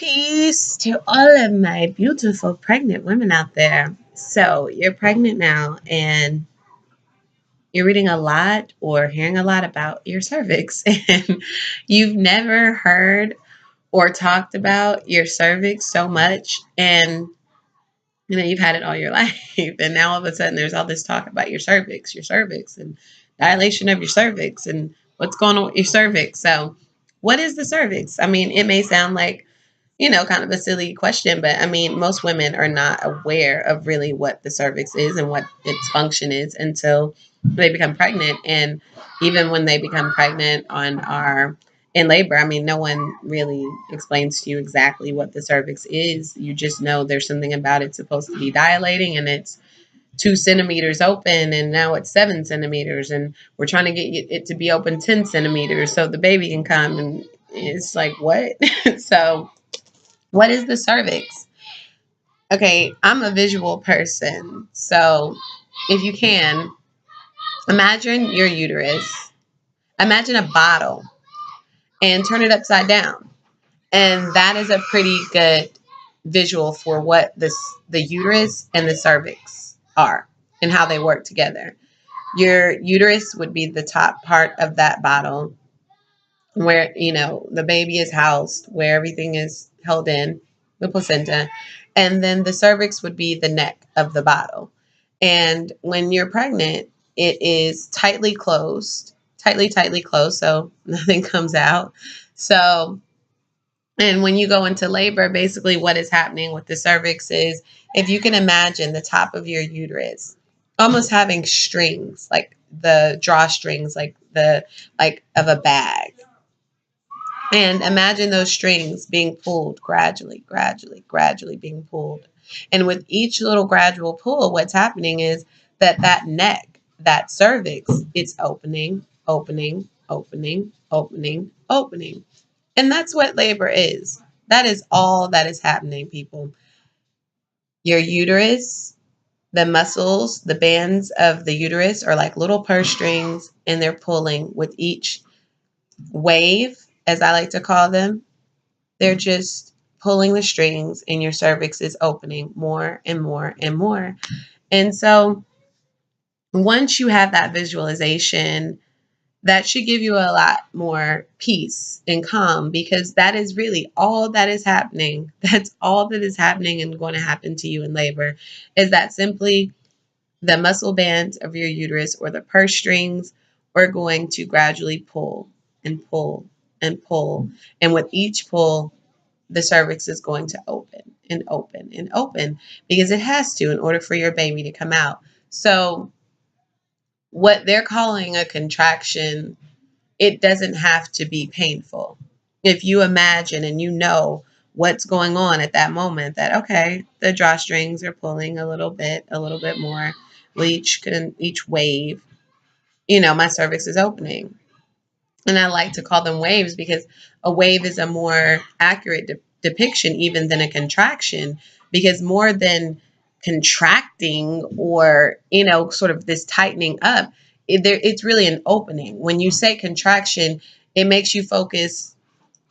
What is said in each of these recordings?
Peace to all of my beautiful pregnant women out there. So, you're pregnant now and you're reading a lot or hearing a lot about your cervix, and you've never heard or talked about your cervix so much. And you've had it all your life. And now all of a sudden, there's all this talk about your cervix, and dilation of your cervix, and what's going on with your cervix. So, what is the cervix? I mean, it may sound like kind of a silly question, but I mean, most women are not aware of really what the cervix is and what its function is until they become pregnant. And even when they become pregnant in labor, I mean, no one really explains to you exactly what the cervix is. You just know there's something about it supposed to be dilating, and it's 2 centimeters open, and now it's 7 centimeters, and we're trying to get it to be open 10 centimeters so the baby can come. And it's like, what? So what is the cervix? Okay, I'm a visual person. So if you can, imagine your uterus, imagine a bottle, and turn it upside down. And that is a pretty good visual for what the uterus and the cervix are and how they work together. Your uterus would be the top part of that bottle where the baby is housed, where everything is held in, the placenta, and then the cervix would be the neck of the bottle. And when you're pregnant, it is tightly closed, so nothing comes out. So, and when you go into labor, basically what is happening with the cervix is, if you can imagine the top of your uterus almost having strings, like the drawstrings, like of a bag, and imagine those strings being pulled gradually being pulled. And with each little gradual pull, what's happening is that neck, that cervix, it's opening. And that's what labor is. That is all that is happening, people. Your uterus, the muscles, the bands of the uterus are like little purse strings, and they're pulling with each wave, as I like to call them. They're just pulling the strings, and your cervix is opening more and more and more. And so once you have that visualization, that should give you a lot more peace and calm, because that is really all that is happening. That's all that is happening and going to happen to you in labor, is that simply the muscle bands of your uterus or the purse strings are going to gradually pull and pull and pull. And with each pull, the cervix is going to open and open and open, because it has to in order for your baby to come out. So what they're calling a contraction, it doesn't have to be painful. If you imagine and you know what's going on at that moment, that okay, the drawstrings are pulling a little bit more with each wave, my cervix is opening. And I like to call them waves, because a wave is a more accurate depiction even than a contraction, because more than contracting or sort of this tightening up, it's really an opening. When you say contraction, it makes you focus,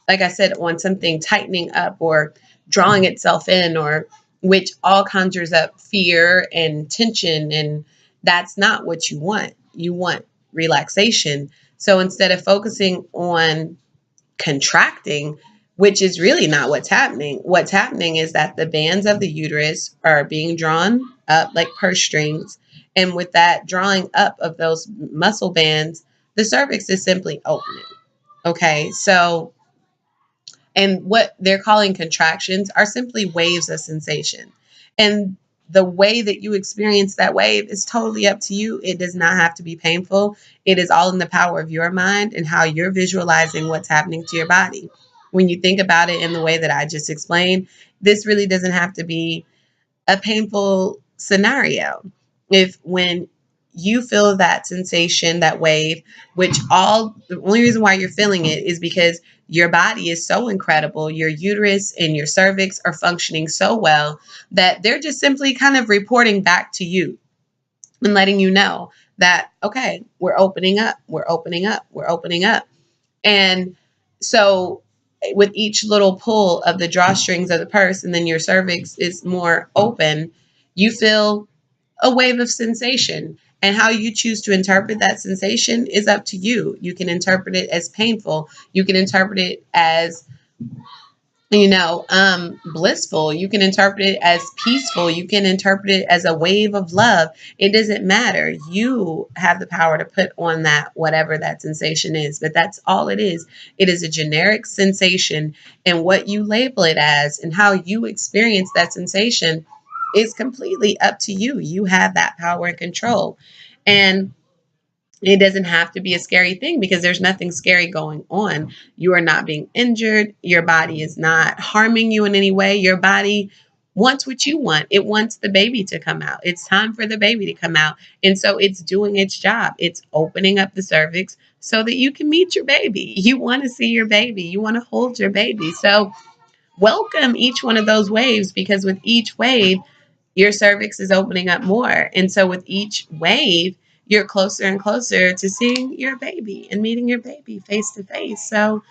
like I said, on something tightening up or drawing itself in, or which all conjures up fear and tension, and that's not what you want. You want relaxation. So instead of focusing on contracting, which is really not what's happening is that the bands of the uterus are being drawn up like purse strings, and with that drawing up of those muscle bands, the cervix is simply opening. Okay, so, and what they're calling contractions are simply waves of sensation. And the way that you experience that wave is totally up to you. It does not have to be painful. It is all in the power of your mind and how you're visualizing what's happening to your body. When you think about it in the way that I just explained, this really doesn't have to be a painful scenario. If when you feel that sensation, that wave, the only reason why you're feeling it is because your body is so incredible. Your uterus and your cervix are functioning so well that they're just simply kind of reporting back to you and letting you know that, okay, we're opening up. And so with each little pull of the drawstrings of the purse, and then your cervix is more open, you feel a wave of sensation. And how you choose to interpret that sensation is up to you. You can interpret it as painful. You can interpret it as, blissful. You can interpret it as peaceful. You can interpret it as a wave of love. It doesn't matter. You have the power to put on that, whatever that sensation is, but that's all it is. It is a generic sensation, and what you label it as and how you experience that sensation is completely up to you. You have that power and control. And it doesn't have to be a scary thing, because there's nothing scary going on. You are not being injured. Your body is not harming you in any way. Your body wants what you want. It wants the baby to come out. It's time for the baby to come out. And so it's doing its job. It's opening up the cervix so that you can meet your baby. You want to see your baby. You want to hold your baby. So welcome each one of those waves, because with each wave, your cervix is opening up more. And so with each wave, you're closer and closer to seeing your baby and meeting your baby face to face. So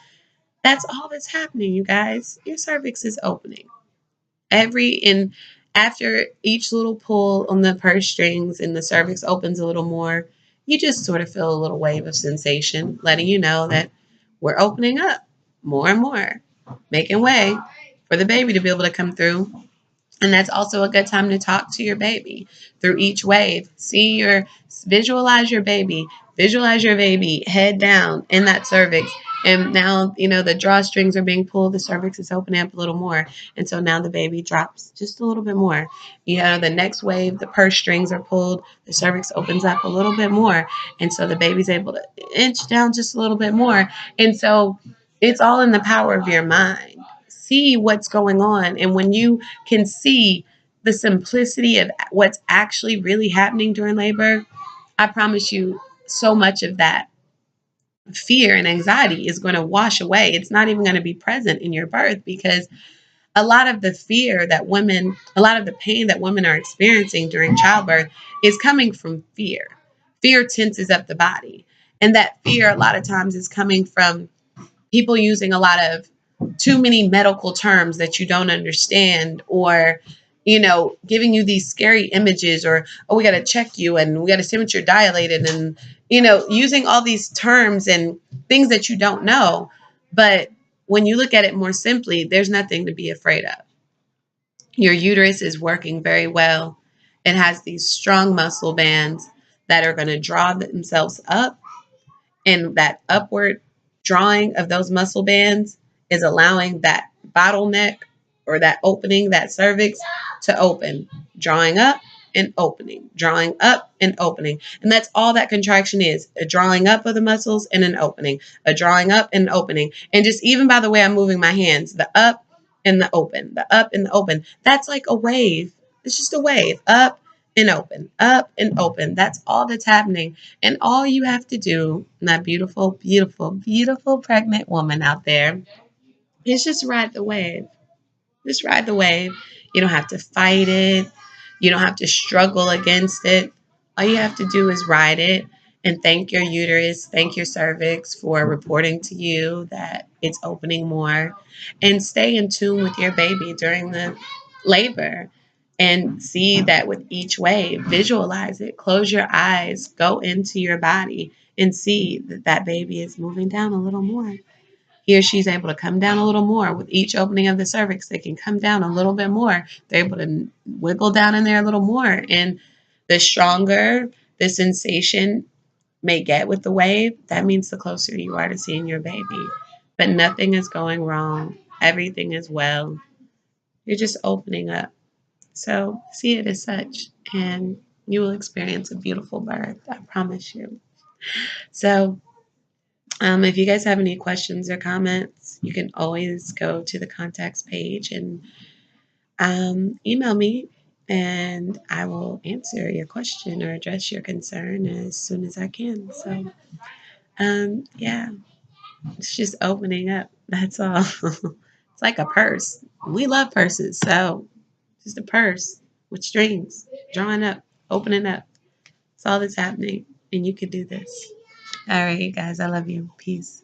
that's all that's happening, you guys. Your cervix is opening. And after each little pull on the purse strings and the cervix opens a little more, you just sort of feel a little wave of sensation, letting you know that we're opening up more and more, making way for the baby to be able to come through. And that's also a good time to talk to your baby through each wave. Visualize your baby head down in that cervix. And now, the drawstrings are being pulled, the cervix is opening up a little more. And so now the baby drops just a little bit more. The next wave, the purse strings are pulled, the cervix opens up a little bit more. And so the baby's able to inch down just a little bit more. And so it's all in the power of your mind. See what's going on. And when you can see the simplicity of what's actually really happening during labor, I promise you, so much of that fear and anxiety is going to wash away. It's not even going to be present in your birth, because a lot of the a lot of the pain that women are experiencing during childbirth is coming from fear. Fear tenses up the body. And that fear, a lot of times, is coming from people using a lot of too many medical terms that you don't understand, or giving you these scary images, or, oh, we got to check you and we got to see what you're dilated, and using all these terms and things that you don't know. But when you look at it more simply, there's nothing to be afraid of. Your uterus is working very well. It has these strong muscle bands that are going to draw themselves up, and that upward drawing of those muscle bands is allowing that bottleneck, or that opening, that cervix, to open, drawing up and opening, drawing up and opening. And that's all that contraction is: a drawing up of the muscles and an opening, a drawing up and opening. And just even by the way I'm moving my hands, the up and the open, the up and the open, that's like a wave. It's just a wave, up and open, up and open. That's all that's happening. And all you have to do, that beautiful, beautiful, beautiful pregnant woman out there, is just ride the wave. Just ride the wave. You don't have to fight it. You don't have to struggle against it. All you have to do is ride it and thank your uterus, thank your cervix for reporting to you that it's opening more, and stay in tune with your baby during the labor, and see that with each wave, visualize it, close your eyes, go into your body, and see that that baby is moving down a little more. He or she's able to come down a little more. With each opening of the cervix, they can come down a little bit more. They're able to wiggle down in there a little more. And the stronger the sensation may get with the wave, that means the closer you are to seeing your baby. But nothing is going wrong. Everything is well. You're just opening up. So see it as such, and you will experience a beautiful birth. I promise you. So if you guys have any questions or comments, you can always go to the contacts page and email me, and I will answer your question or address your concern as soon as I can. So, yeah, it's just opening up. That's all. It's like a purse. We love purses. So, just a purse with strings, drawing up, opening up. That's all that's happening. And you can do this. All right, you guys, I love you. Peace.